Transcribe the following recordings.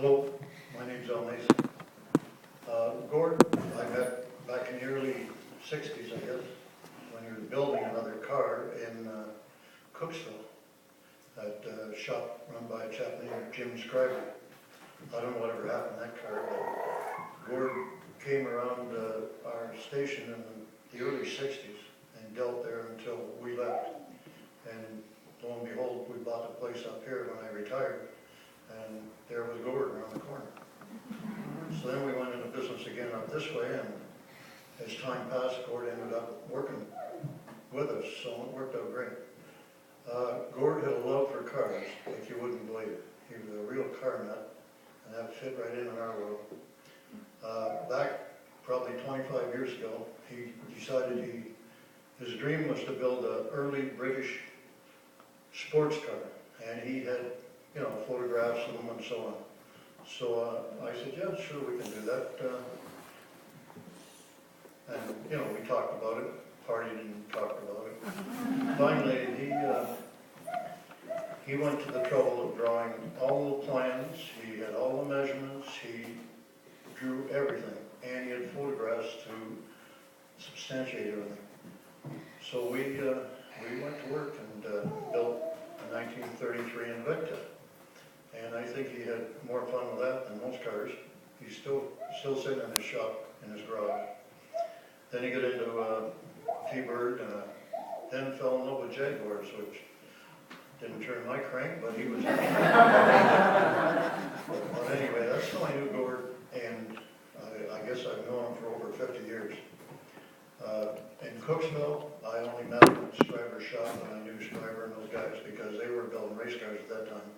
Hello, my name's Al Mason. Gord, I met back in the early 60s, I guess, when he was building another car in Cooksville at a shop run by a chap named Jim Scriber. I don't know whatever happened to that car, but Gord came around our station in the early 60s and dealt there until we left. And lo and behold, we bought the place up here when I retired, and there was Gord around the corner. So then we went into business again up this way, and as time passed, Gord ended up working with us, so it worked out great. Gord had a love for cars, like you wouldn't believe. He was a real car nut, and that fit right in our world. Back probably 25 years ago, he decided his dream was to build an early British sports car, and he had, photographs of them and so on. So I said, yeah, sure, we can do that. And, we talked about it, partied and talked about it. Finally, he went to the trouble of drawing all the plans, he had all the measurements, he drew everything, and he had photographs to substantiate everything. So we went to work and built a 1933 Invicta. And I think he had more fun with that than most cars. He's still sitting in his shop, in his garage. Then he got into T-Bird, and then fell in love with Jaguars, which didn't turn my crank, but he was. But anyway, that's how I knew Gord, and I guess I've known him for over 50 years. In Cooksville, I only met him at Scriber's shop, and I knew Scriber and those guys because they were building race cars at that time.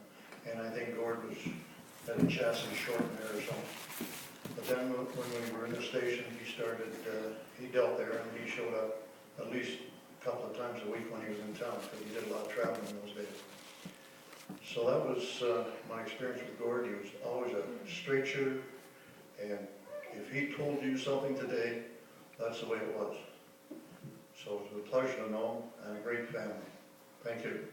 And I think Gord had a chassis shortened there or something. But then when we were in the station, he dealt there, and he showed up at least a couple of times a week when he was in town, because he did a lot of traveling in those days. So that was my experience with Gord. He was always a straight shooter, and if he told you something today, that's the way it was. So it was a pleasure to know him, and a great family. Thank you.